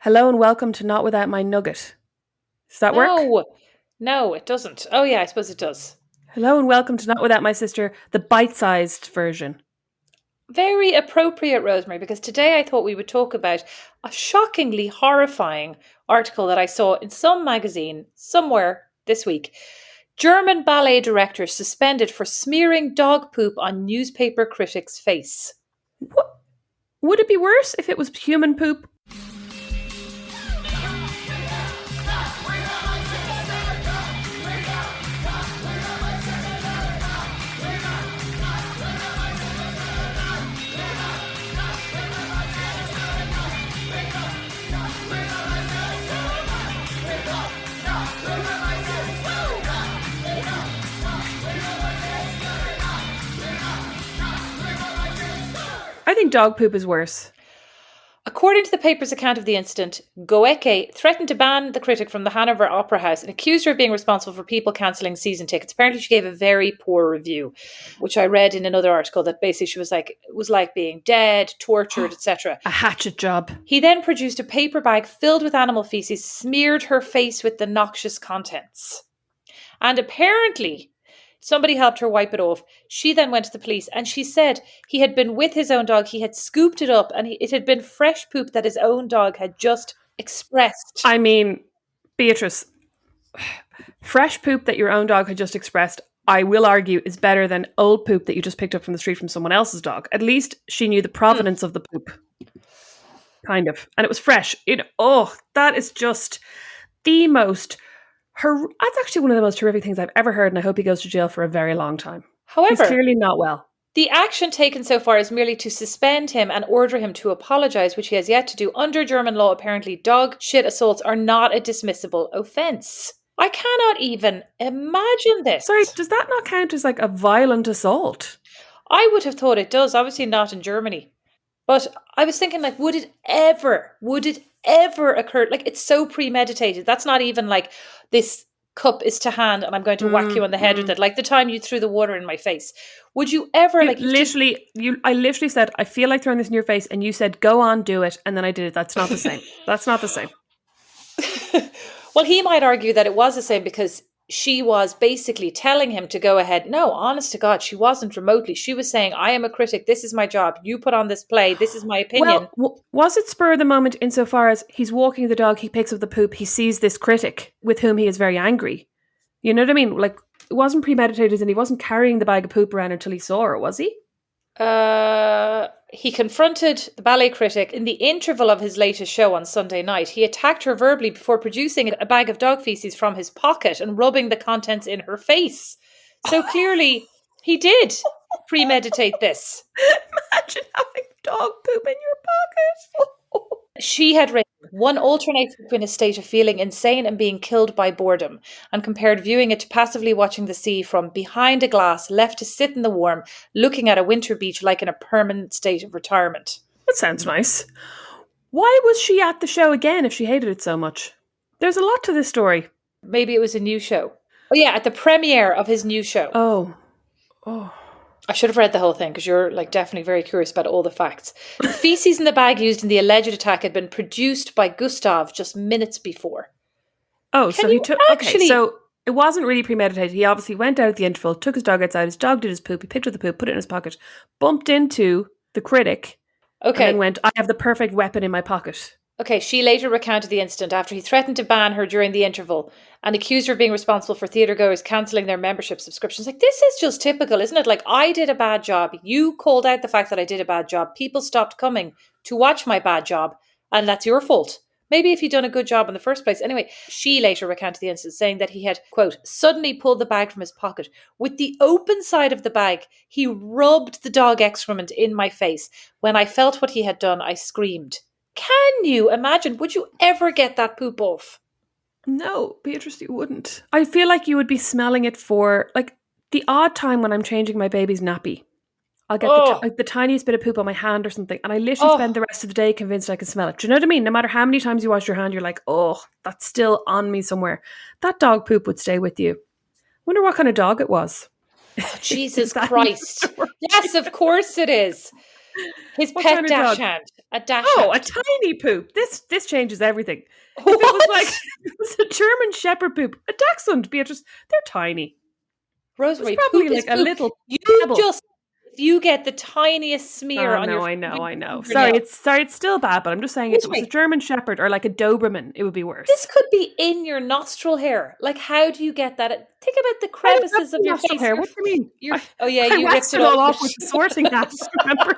Hello and welcome to Not Without My Nugget. Does that work? No, no, it doesn't. Oh, yeah, I suppose it does. Hello and welcome to Not Without My Sister, the bite-sized version. Very appropriate, Rosemary, because today I thought we would talk about a shockingly horrifying article that I saw in some magazine somewhere this week. German ballet director suspended for smearing dog poop on newspaper critic's face. What? Would it be worse if it was human poop? I think dog poop is worse. According to the paper's account of the incident, Goeke threatened to ban the critic from the Hanover Opera House and accused her of being responsible for people cancelling season tickets. Apparently, she gave a very poor review, which I read in another article that basically she was like, it was like being dead, tortured, etc. A hatchet job. He then produced a paper bag filled with animal feces, smeared her face with the noxious contents. And apparently, somebody helped her wipe it off. She then went to the police and she said he had been with his own dog. He had scooped it up and it had been fresh poop that his own dog had just expressed. I mean, Beatrice, fresh poop that your own dog had just expressed, I will argue, is better than old poop that you just picked up from the street from someone else's dog. At least she knew the provenance of the poop. Kind of. And it was fresh. That is just the most... That's actually one of the most horrific things I've ever heard, and I hope he goes to jail for a very long time. However, he's clearly not well. The action taken so far is merely to suspend him and order him to apologise, which he has yet to do. Under German law, apparently, dog shit assaults are not a dismissible offence. I cannot even imagine this. Sorry, does that not count as like a violent assault? I would have thought it does. Obviously not in Germany. But I was thinking, like, would it ever occur? Like, it's so premeditated. That's not even like this cup is to hand and I'm going to whack you on the head with it. Like the time you threw the water in my face. Would you ever I literally said, I feel like throwing this in your face, and you said, go on, do it, and then I did it. That's not the same. That's not the same. Well, he might argue that it was the same because she was basically telling him to go ahead. No, honest to God, she wasn't remotely. She was saying, I am a critic. This is my job. You put on this play. This is my opinion. Well, was it spur of the moment insofar as he's walking the dog, he picks up the poop, he sees this critic with whom he is very angry? You know what I mean? Like, it wasn't premeditated and he wasn't carrying the bag of poop around until he saw her, was he? He confronted the ballet critic in the interval of his latest show on Sunday night. He attacked her verbally before producing a bag of dog feces from his pocket and rubbing the contents in her face. So clearly, he did premeditate this. Imagine having dog poop in your pocket. She had written, one alternates between a state of feeling insane and being killed by boredom, and compared viewing it to passively watching the sea from behind a glass, left to sit in the warm, looking at a winter beach like in a permanent state of retirement. That sounds nice. Why was she at the show again if she hated it so much? There's a lot to this story. Maybe it was a new show. Oh yeah, at the premiere of his new show. Oh. I should have read the whole thing because you're like definitely very curious about all the facts. The feces in the bag used in the alleged attack had been produced by Gustav just minutes before. Oh, so he took... Okay, so it wasn't really premeditated. He obviously went out at the interval, took his dog outside, his dog did his poop, he picked up the poop, put it in his pocket, bumped into the critic, and then went, I have the perfect weapon in my pocket. Okay, she later recounted the incident after he threatened to ban her during the interval and accused her of being responsible for theatregoers cancelling their membership subscriptions. Like, this is just typical, isn't it? Like, I did a bad job. You called out the fact that I did a bad job. People stopped coming to watch my bad job, and that's your fault. Maybe if you'd done a good job in the first place. Anyway, she later recounted the incident, saying that he had, quote, suddenly pulled the bag from his pocket. With the open side of the bag, he rubbed the dog excrement in my face. When I felt what he had done, I screamed. Can you imagine? Would you ever get that poop off? No, Beatrice, you wouldn't. I feel like you would be smelling it for, like, the odd time when I'm changing my baby's nappy. I'll get the tiniest bit of poop on my hand or something, and I literally spend the rest of the day convinced I can smell it. Do you know what I mean? No matter how many times you wash your hand, you're like, oh, that's still on me somewhere. That dog poop would stay with you. Wonder what kind of dog it was. Oh, Jesus Christ. Yes, of course it is. His What pet kind of dash dog? hand. A dash Oh, a hand. tiny poop. This changes everything. If What? it was like if it was a German Shepherd poop, a Dachshund, Beatrice, they're tiny. It was Rosemary, probably poop is like a poop. little You pebble. just, if you get the tiniest smear I on your know, I know, I know. Sorry, fingernail, it's still bad, but I'm just saying if it was a Rosemary, German Shepherd or like a Doberman, it would be this worse. could be in your nostril hair. Like, how do you get that? Think about the I don't have crevices of any your nostril face. hair. What do you mean? Oh yeah, I you ripped waxed it it off. all off with the sorting hat. Remember?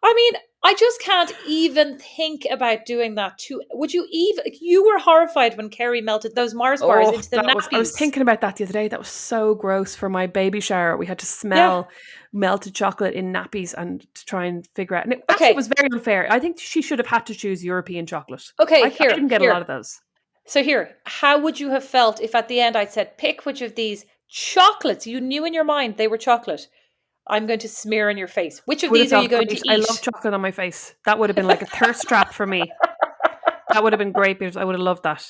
I mean, I just can't even think about doing that too. Would you even? You were horrified when Kerry melted those Mars bars Oh, into the I was nappies. thinking about that the other day. That was so gross for my baby shower. We had to Yeah. smell melted chocolate in nappies and to try and figure out. And it actually Okay. was very unfair. I think she should have had to choose European chocolate. Okay. I didn't get a lot Here. of those. So here, how would you have felt if at the end I'd said, pick which of these chocolates you knew in your mind they were chocolate? I'm going to smear on your face. Which It of would have these are you felt going to great. I love eat? chocolate on my face. That would have been like a thirst trap for me. That would have been great because I would have loved that.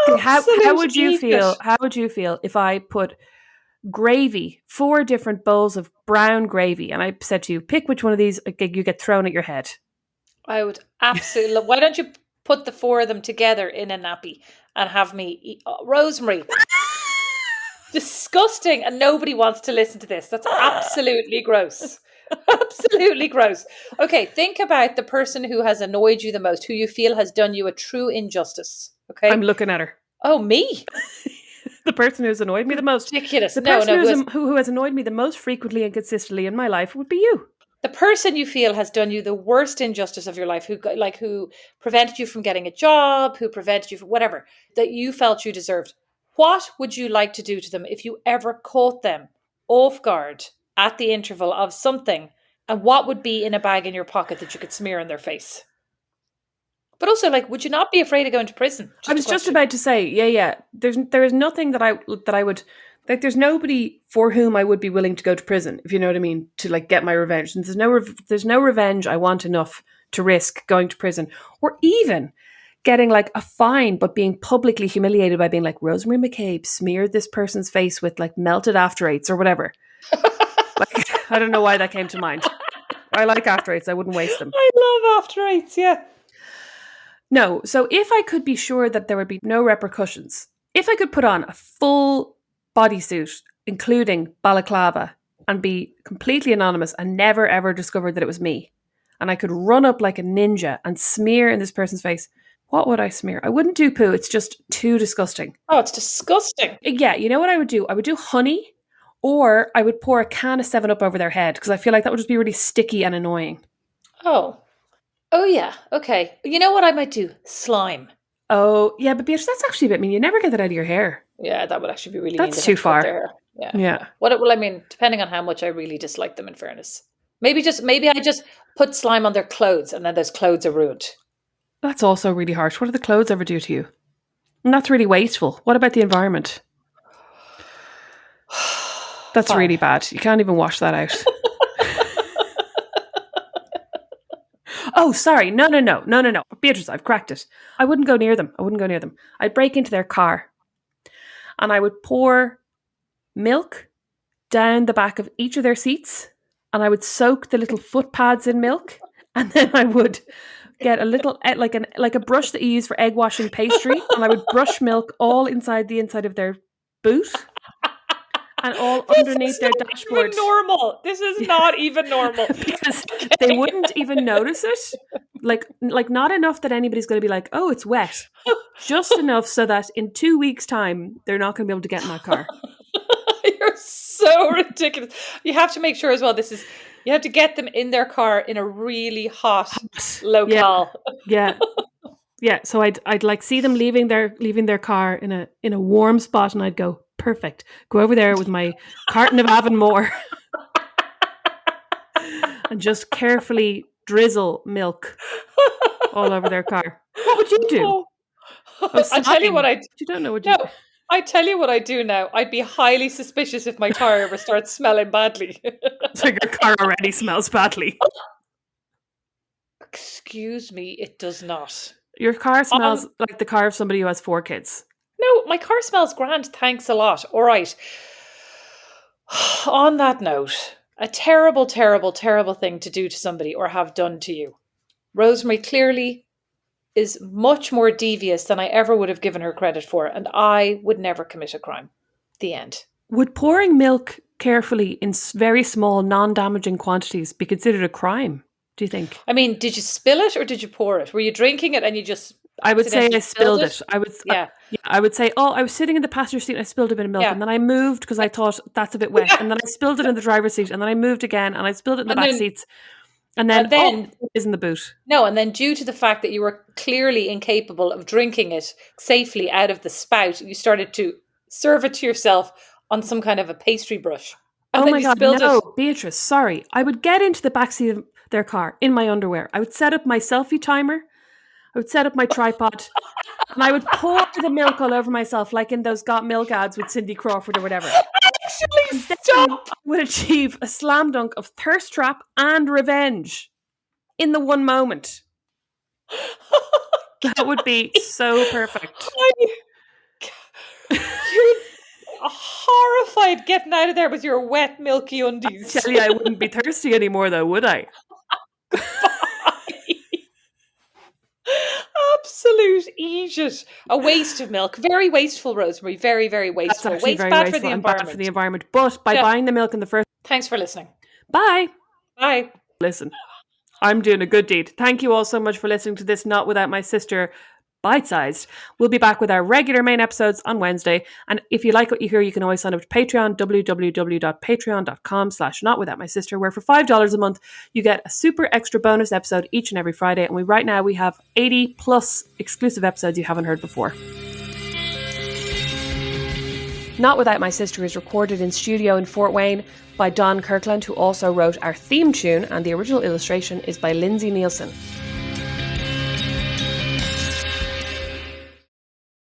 Okay, how Absolute would you eat feel? it. How would you feel if I put gravy, 4 different bowls of brown gravy, and I said to you, pick which one of these you get thrown at your head? I would absolutely love. Why don't you put the four of them together in a nappy and have me eat Rosemary? Disgusting, and nobody wants to listen to this. That's absolutely gross. Absolutely gross. Okay, think about the person who has annoyed you the most, who you feel has done you a true injustice. I'm Okay. looking at her. Oh, me? The person who's annoyed me the most. Ridiculous. The No, person no. who has annoyed me the most frequently and consistently in my life would be you. The person you feel has done you the worst injustice of your life, who prevented you from getting a job, who prevented you from whatever that you felt you deserved. What would you like to do to them if you ever caught them off guard at the interval of something? And what would be in a bag in your pocket that you could smear in their face? But also, like, would you not be afraid of going to prison? I Just a was just question. about to say, yeah. There is nothing that I would like. There's nobody for whom I would be willing to go to prison, if you know what I mean, to like get my revenge. And there's no revenge I want enough to risk going to prison, or even getting like a fine, but being publicly humiliated by being like Rosemary McCabe smeared this person's face with like melted after eights or whatever. Like I don't know why that came to mind. I like after eights. I wouldn't waste them. I love after eights, yeah. No, so if I could be sure that there would be no repercussions, if I could put on a full bodysuit, including balaclava, and be completely anonymous and never ever discovered that it was me, and I could run up like a ninja and smear in this person's face, what would I smear? I wouldn't do poo, it's just too disgusting. Oh, it's disgusting. Yeah, you know what I would do? I would do honey, or I would pour a can of 7 Up over their head, because I feel like that would just be really sticky and annoying. Oh. Oh, yeah. Okay. You know what I might do? Slime. Oh, yeah, but Beatrice, that's actually a bit mean. You never get that out of your hair. Yeah, that would actually be really mean. That's They'd too have to cut far. their hair. Yeah. Yeah. Well, I mean, depending on how much I really dislike them, in fairness. Maybe I just put slime on their clothes and then those clothes are ruined. That's also really harsh. What do the clothes ever do to you? And that's really wasteful. What about the environment? That's Fine. really bad. You can't even wash that out. Oh, sorry. No. Beatrice, I've cracked it. I wouldn't go near them. I'd break into their car and I would pour milk down the back of each of their seats and I would soak the little foot pads in milk and then I would get a little like a brush that you use for egg washing pastry and I would brush milk all inside the inside of their boot and all This underneath is their not dashboard. even normal. This is not even normal. Because they wouldn't even notice it. Like not enough that anybody's going to be like, oh, it's wet. Just enough so that in 2 weeks' time, they're not going to be able to get in that car. You're so ridiculous. You have to make sure as well. You have to get them in their car in a really hot locale. Yeah. So I'd like see them leaving their car in a warm spot, and I'd go, perfect. Go over there with my carton of Avonmore and just carefully drizzle milk all over their car. What would you do? I tell you what You don't know what you do. I tell you what I do now. I'd be highly suspicious if my car ever starts smelling badly. It's like your car already smells badly. Excuse me, it does not. Your car smells like the car of somebody who has 4 kids. No, my car smells grand. Thanks a lot. All right. On that note, A terrible, terrible, terrible thing to do to somebody or have done to you. Rosemary clearly is much more devious than I ever would have given her credit for, and I would never commit a crime. The end. Would pouring milk carefully in very small, non-damaging quantities be considered a crime, do you think? I mean, did you spill it or did you pour it? Were you drinking it and you just I would say I accidentally spilled it. Yeah. I would say, I was sitting in the passenger seat and I spilled a bit of milk, Yeah. and then I moved because I thought that's a bit wet, Yeah. and then I spilled it in the driver's seat, and then I moved again and I spilled it in the And back then- seats, and then it is in the boot. No, and then due to the fact that you were clearly incapable of drinking it safely out of the spout, you started to serve it to yourself on some kind of a pastry brush. And Oh then my you God, spilled no, it. Beatrice, sorry. I would get into the backseat of their car in my underwear. I would set up my selfie timer. I would set up my tripod. And I would pour the milk all over myself, like in those Got Milk ads with Cindy Crawford or whatever. Actually, stop! I would achieve a slam dunk of thirst trap and revenge in the one moment. That would be so perfect. You're horrified getting out of there with your wet, milky undies. I tell you, I wouldn't be thirsty anymore, though, would I? Absolute idiot. A waste of milk. Very wasteful, Rosemary. Very, very wasteful. That's actually very bad wasteful for the and environment. bad for the environment. But by buying the milk in the first... Thanks for listening. Bye. Bye. Listen, I'm doing a good deed. Thank you all so much for listening to this Not Without My Sister bite-sized. We'll be back with our regular main episodes on Wednesday. And if you like what you hear, you can always sign up to Patreon, www.patreon.com/notwithoutmysister, where for $5 a month, you get a super extra bonus episode each and every Friday. And right now we have 80 plus exclusive episodes you haven't heard before. Not Without My Sister is recorded in studio in Fort Wayne by Don Kirkland, who also wrote our theme tune, and the original illustration is by Lindsay Neilson.